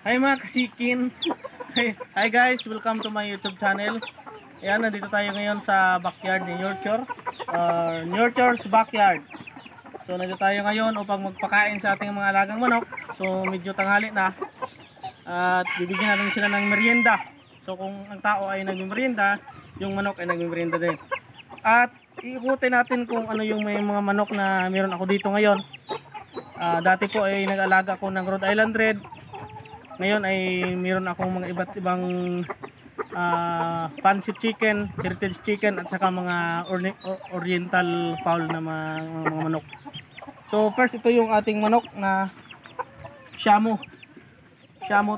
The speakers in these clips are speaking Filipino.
Hi mga kasikin. Hi guys, welcome to my YouTube channel. Ayan, nandito tayo ngayon sa backyard ni Nurture, Nurture's Backyard. So nandito tayo ngayon upang magpakain sa ating mga alagang manok. So medyo tanghali na at bibigyan natin sila ng merienda. So kung ang tao ay nagmerienda, yung manok ay nagmerienda din. At ikutin natin kung ano yung may mga manok na meron ako dito ngayon. Dati po ay nag-alaga ako ng Rhode Island Red. Ngayon ay meron akong mga iba't ibang fancy chicken, heritage chicken at saka mga oriental fowl na mga manok. So first, ito yung ating manok na Shamu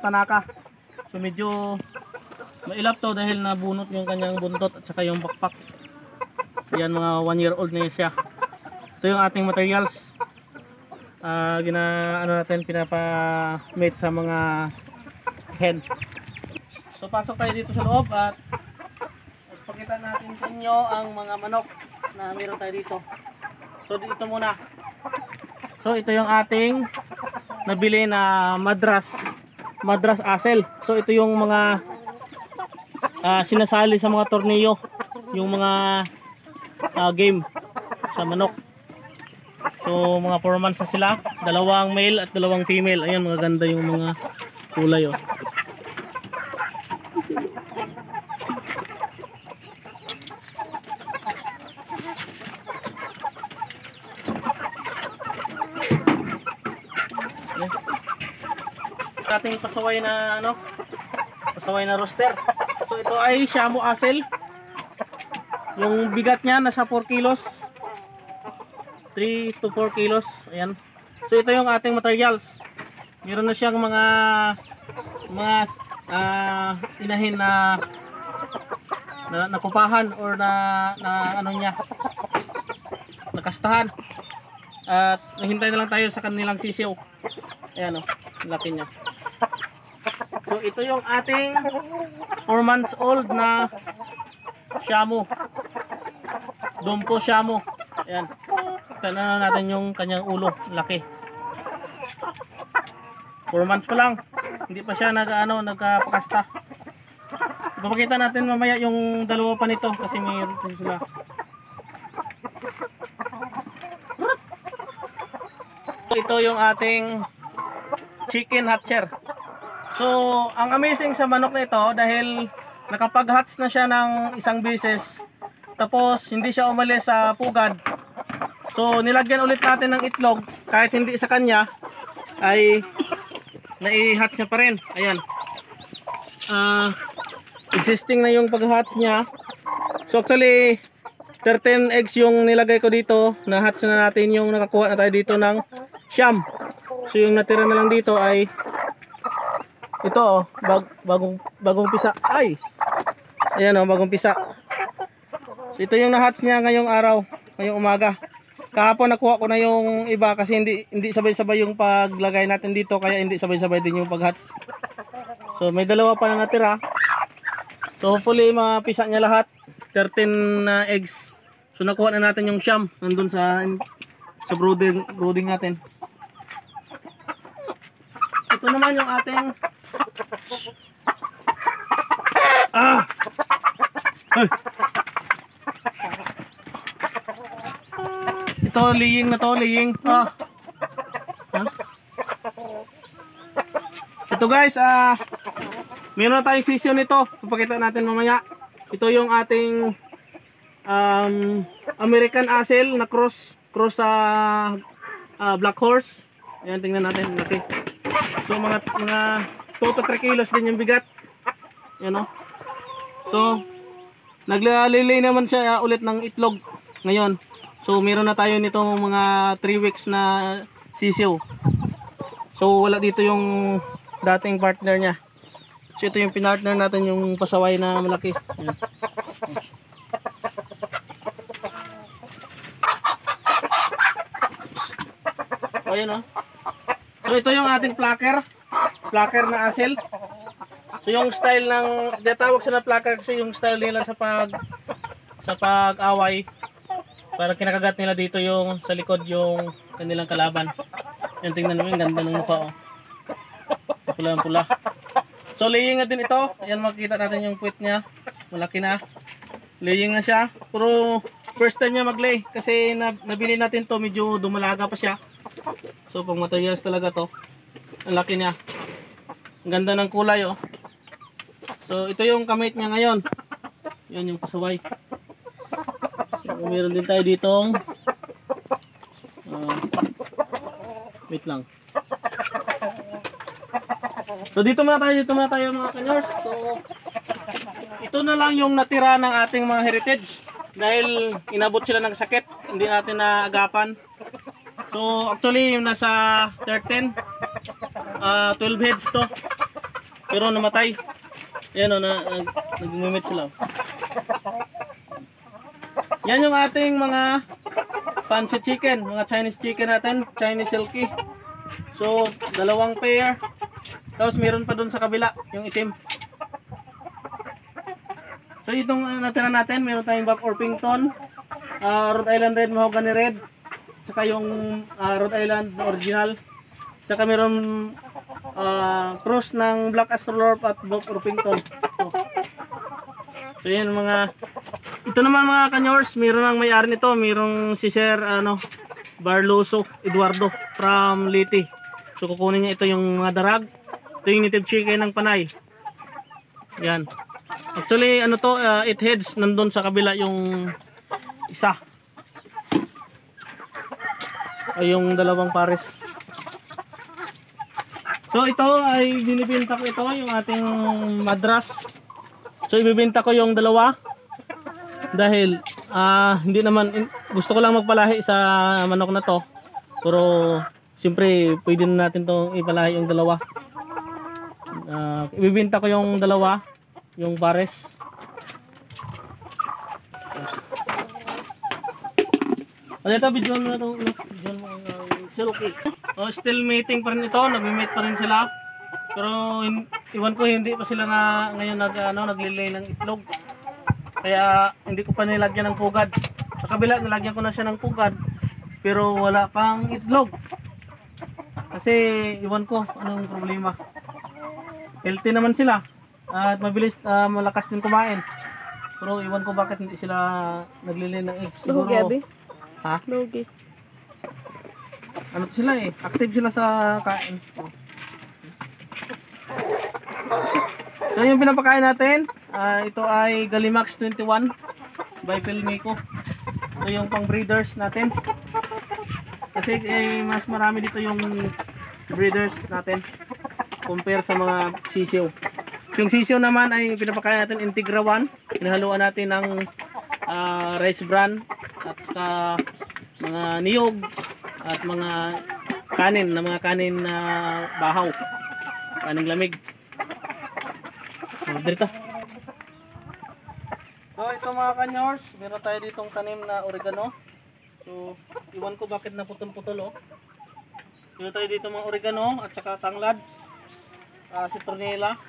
Tanaka. So medyo mailap to dahil nabunot yung kanyang buntot at saka yung bakpak. Yan, mga 1 year old na siya. Ito yung ating materials. Pinapa-mate sa mga hen. So pasok tayo dito sa loob at pakita natin sa inyo ang mga manok na meron tayo dito. So dito muna. So ito yung ating nabili na Madras Asel. So ito yung mga sinasali sa mga torneo, yung mga game sa manok. So mga 4 months na sila, dalawang male at dalawang female. Ayan, mga ganda yung mga kulay oh. Ating pasaway na rooster. So ito ay Shamu Asel. Yung bigat niya nasa 4 kilos. 3 to 4 kilos. Ayan. So ito yung ating materials. Meron na siyang mga inahin na nakupahan or na ano niya, nakastahan. At naghintay na lang tayo sa kanilang sisiw. Ayan o, laki niya. So ito yung ating 4 months old na Shamu. Dumpo Shamu. Ayan. Tignan natin yung kanyang ulo, laki. 4 months pa lang. Hindi pa siya nagkapakasta. Ipapakita natin mamaya yung dalawa pa nito kasi mayroon sila. Ito yung ating chicken hatcher. So, ang amazing sa manok na ito dahil nakapag-hatch na siya ng isang beses. Tapos hindi siya umalis sa pugad. So nilagyan ulit natin ng itlog kahit hindi sa kanya ay nai-hatch niya pa rin. Ayan. Existing na yung pag-hatch niya. So actually 13 eggs yung nilagay ko dito. Na-hatch na natin yung nakakuha na tayo dito ng Sham. So yung natira na lang dito ay ito oh, bagong pisa. Ay. Ayan oh, bagong pisa. So ito yung na-hatch niya ngayong araw, ngayong umaga. Kahapon nakuha ko na yung iba kasi hindi sabay-sabay yung paglagay natin dito, kaya hindi sabay-sabay din yung pag-hatch. So may dalawa pa na natira. So hopefully mapisa niya lahat. 13 eggs. So nakuha na natin yung Sham nandun sa brooding natin. Ito naman yung ating Hey. Ito liying na to, liying. Ito guys, meron na tayong sisyo nito. Papakita natin mamaya. Ito yung ating American Asel na cross sa Black Horse. Ayan, tingnan natin, laki. So mga 2 to 3 kilos din yung bigat. Ayan o. So naglalilay naman siya ulit ng itlog ngayon. So meron na tayo nitong mga 3 weeks na sisiw. So wala dito yung dating partner niya. So ito yung pinartner natin, yung pasaway na malaki. Ayan. O yan o. So ito yung ating plucker na Asel. So yung style ng, tinatawag sa na plucker kasi yung style nila sa pag-away. Parang kinakagat nila dito yung sa likod yung kanilang kalaban. Yan, tingnan mo yung ganda ng mukha oh. Pula-pula. So laying na din ito. Ayan, makikita natin yung puwit niya. Malaki na. Laying na siya. Pero first time niya mag-lay. Kasi nabili natin to, medyo dumalaga pa siya. So pang materials talaga to. Ang laki niya. Ang ganda ng kulay oh. So ito yung kamit niya ngayon. Yan yung pasaway. So meron din tayo ditong wait lang. So dito muna tayo mga kanyors. So ito na lang yung natira ng ating mga heritage dahil inabot sila ng sakit, hindi natin naagapan. So actually yung nasa 13 12 heads to. Pero namatay. Yan o, nag-mimit sila. Yan yung ating mga fancy chicken, mga Chinese chicken natin, Chinese silky. So dalawang pair. Tapos meron pa dun sa kabila, yung itim. So itong natira natin, meron tayong Buck Orpington, Rhode Island Red Mahogany Red, saka yung Rhode Island Original, saka meron cross ng Black Astrolorp at Buck Orpington. So yan mga, ito naman mga kanyors, meron ang may-ari nito, merong si Sir Barloso Eduardo from Liti. So kukunin niya ito yung mga darag. Ito yung native chicken ng Panay. Yan. Actually, ano to, 8 heads. Nandun sa kabila yung isa. Ay, yung dalawang pares. So, ito ay binibenta ko ito, yung ating madras. So, ibibenta ko yung dalawa. Dahil, hindi naman, gusto ko lang magpalahi sa manok na to. Pero, siyempre, pwede na natin itong ipalahi yung dalawa. Ibibenta ko yung dalawa, yung pares. Ano ito, video mo na ito, video mo ang silky. Still mating pa rin ito, nag-mate pa rin sila. Pero iwan ko, hindi pa sila na ngayon naglilay ng itlog. Kaya hindi ko pa nilagyan ng pugad. Sa kabila, nilagyan ko na siya ng pugad. Pero wala pang itlog. Kasi iwan ko, anong problema. Healthy naman sila at mabilis, malakas din kumain. Pero iwan ko bakit hindi sila naglilay ng eggs. Siguro, ha? Logi. Ano sila eh, active sila sa kain. So yung pinapakain natin, ito ay Galimax 21 by Pelmeco. Ito yung pang breeders natin. Kasi mas marami dito yung breeders natin compare sa mga sisiw. Yung sisiw naman ay pinapakain natin Integra 1. Hinahaluan natin ng rice bran at saka mga niyog at mga kanin na bahaw. Kaning lamig. So, dito. So ito mga kanyors, meron tayo ditong tanim na oregano. So iwan ko bakit naputol-putol oh. Meron tayo dito mga oregano at saka tanglad. Citronella.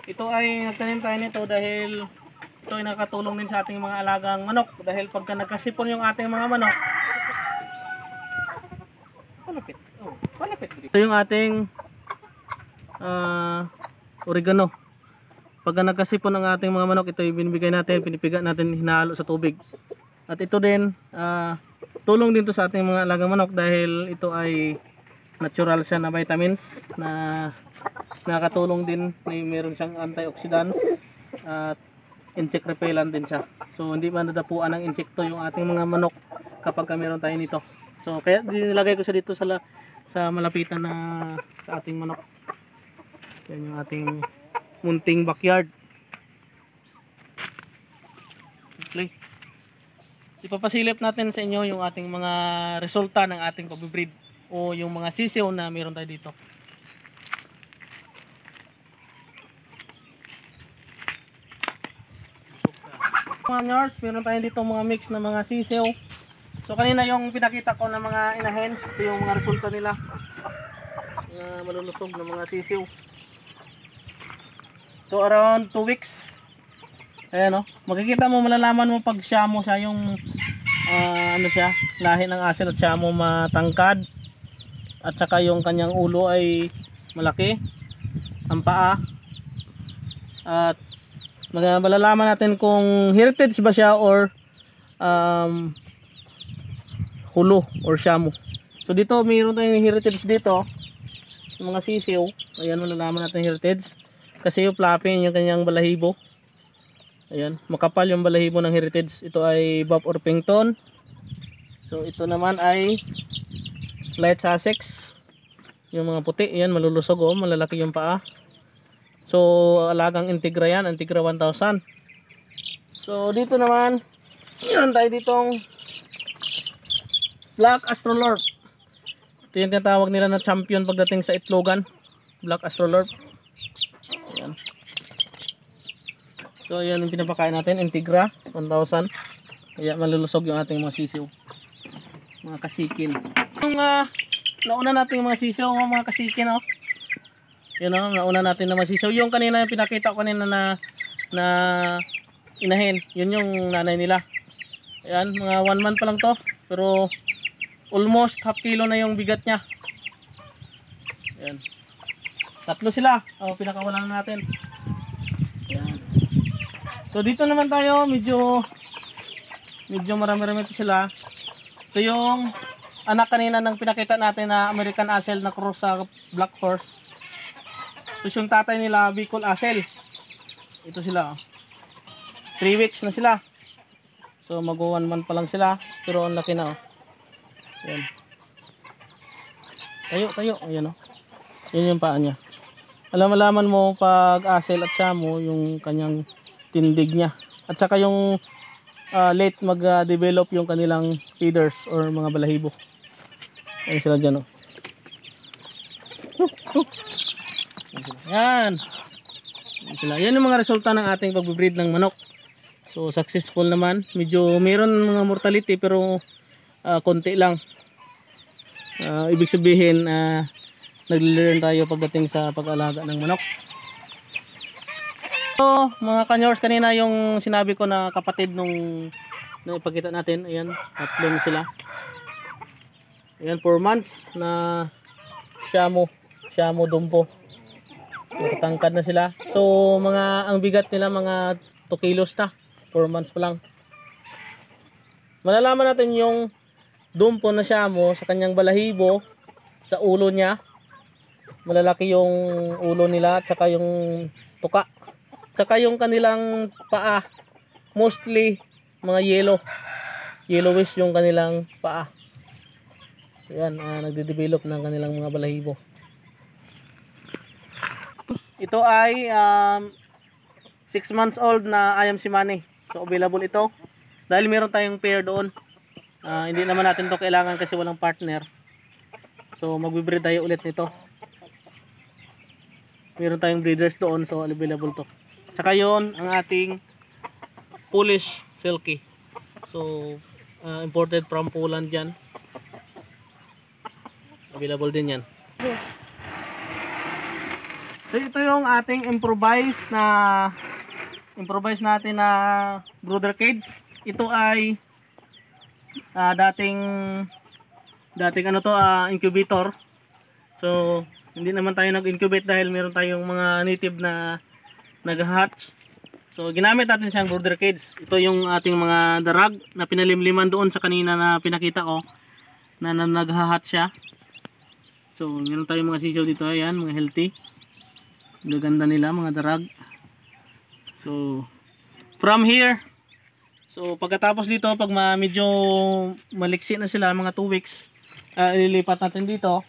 Ito ay nagtanim tayo nito dahil ito ay nakatulong din sa ating mga alagang manok. Dahil pagka nagkasipon yung ating mga manok, palapit. Oh, palapit. Ito yung ating oregano. Pagka nagkasipon ang ating mga manok, ito yung binibigay natin, pinipiga natin, hinahalo sa tubig. At ito din, tulong din to sa ating mga alagang manok dahil ito ay natural siya na vitamins na nakakatulong din, mayroon siyang antioxidants at insect repellent din siya. So hindi man nadapuan ng insekto yung ating mga manok kapag meron tayo nito. So kaya nilagay ko siya dito sa malapitan na sa ating manok. Yan yung ating munting backyard. Okay. Ipapasilip natin sa inyo yung ating mga resulta ng ating pag-breed o yung mga sisiw na meron tayo dito. Mga nurse, meron tayo dito mga mix na mga sisiw. So kanina yung pinakita ko na mga inahen, ito yung mga resulta nila. Malulusog na mga sisiw. So around 2 weeks. Ayan o, makikita mo, malalaman mo pag siya mo siya yung ano siya, lahi ng asin at siya mo matangkad. At saka yung kanyang ulo ay malaki. ang paa. At malalaman natin kung heritage ba siya or hulo or shamu. So dito mayroon tayong heritage dito, yung mga sisiw. Ayan, malalaman natin heritage kasi yung flapping yung kanyang balahibo. Ayan, makapal yung balahibo ng heritage. Ito ay Buff Orpington. So ito naman ay Light Sussex, yung mga puti. Ayan, malulusog oh, malalaki yung paa. So alagang Integra yan, Integra 1000. So dito naman meron tayo ditong Black Astrolorp. Ito yung tinatawag nila na champion pagdating sa itlogan, Black Astrolorp. Ayan. So ayan yung pinapakain natin, Integra 1000. Kaya malulusog yung ating mga sisiw, mga kasikil. Yung nauna natin yung mga sisiw, mga kasikil, oh. Yun o, nauna natin na masisaw. Yung kanina yung pinakita ko kanina na inahin, yun yung nanay nila. Ayan, mga 1 month pa lang to, pero almost half kilo na yung bigat niya. Ayan, 3 sila. O, pinakawalan natin. Ayan. So dito naman tayo, medyo marami-rami sila. Ito yung anak kanina ng pinakita natin na American Asel na cross sa Black Horse. Tapos yung tatay nila, Bicol Asel. Ito sila. 3 weeks na sila. So mag 1 month pa lang sila. Pero ang laki na. Ayan. Tayo. Ayan o. Yan yung paa niya. Malaman mo pag Asel at Shamu, yung kanyang tindig niya. At saka yung late mag-develop yung kanilang feeders or mga balahibo. Ayan sila dyan o. Yan. Yan yung mga resulta ng ating pagbibreed ng manok. So successful naman. Medyo mayroon mga mortality pero konti lang. Ibig sabihin nagli-learn tayo pagdating sa pag-alaga ng manok. So mga kanyors, kanina yung sinabi ko na kapatid nung ipakita natin. Ayan, 3 sila. Ayan, 4 months na Shamu Dumpo. Matangkad na sila. So ang bigat nila mga 2 kilos na. 4 months pa lang. Malalaman natin yung Dumpo na Shamu sa kanyang balahibo, sa ulo niya. Malalaki yung ulo nila at saka yung tuka. Saka yung kanilang paa, mostly mga yellowish yung kanilang paa. Ayan, nagde-develop ng kanilang mga balahibo. Ito ay 6 months old na Ayam Simani. So available ito. Dahil meron tayong pair doon. Hindi naman natin to kailangan kasi walang partner. So magbe-breed tayo ulit nito. Meron tayong breeders doon, so available to. Saka yon ang ating Polish Silky. So imported from Poland yan. Available din yan. So ito yung ating improvised natin na brooder cage. Ito ay dating incubator. So hindi naman tayo nag-incubate dahil meron tayong mga native na nag-hatch. So ginamit natin siyang brooder cage. Ito yung ating mga darag na pinalimliman doon sa kanina na pinakita ko na nag-hatch siya. So meron tayong mga sisiw dito, ayan, mga healthy. Gaganda nila mga darag. So from here, so pagkatapos dito, pag medyo maliksi na sila, mga 2 weeks, ililipat natin dito.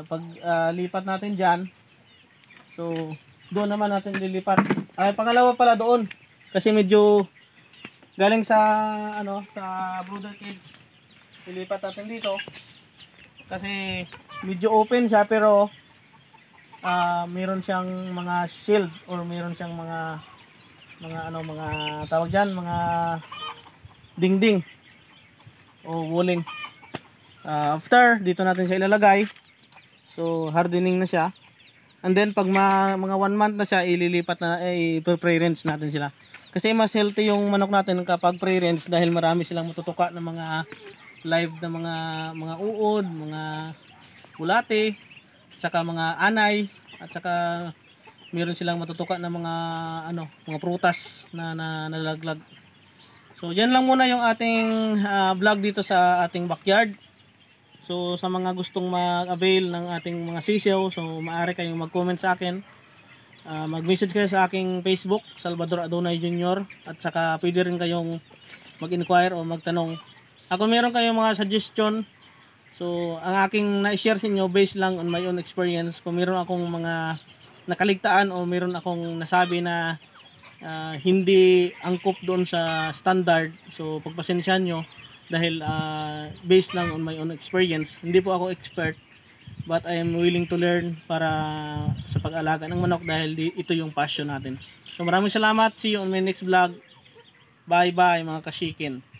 Pag lipat natin dyan, so doon naman natin lilipat. Pangalawa pala doon, kasi medyo galing sa sa brooder cage, lilipat natin dito kasi medyo open siya, pero meron siyang mga shield or meron siyang mga tawag diyan, mga dingding o walling. After dito natin siya ilalagay, so hardening na siya, and then pag mga 1 month na siya, ililipat na, i-pre-range natin sila kasi mas healthy yung manok natin kapag pre-range dahil marami silang matutuka ng mga live na mga uod, mga bulate, saka mga anay, at saka meron silang matutukan na mga mga prutas na nalaglag. So yan lang muna yung ating vlog dito sa ating backyard. So sa mga gustong mag-avail ng ating mga sisiyo, so maaari kayong mag-comment sa akin. Mag-message kayo sa aking Facebook, Salvador Adonay Jr. At saka pwede rin kayong mag-inquire o magtanong. Ako meron kayong mga suggestion. So ang aking na-share sa inyo based lang on my own experience. Kung meron akong mga nakaligtaan o meron akong nasabi na hindi angkop doon sa standard, so pagpasensyahan nyo dahil based lang on my own experience. Hindi po ako expert, but I am willing to learn para sa pag-alaga ng manok dahil ito yung passion natin. So maraming salamat. See you on my next vlog. Bye bye mga kashikin.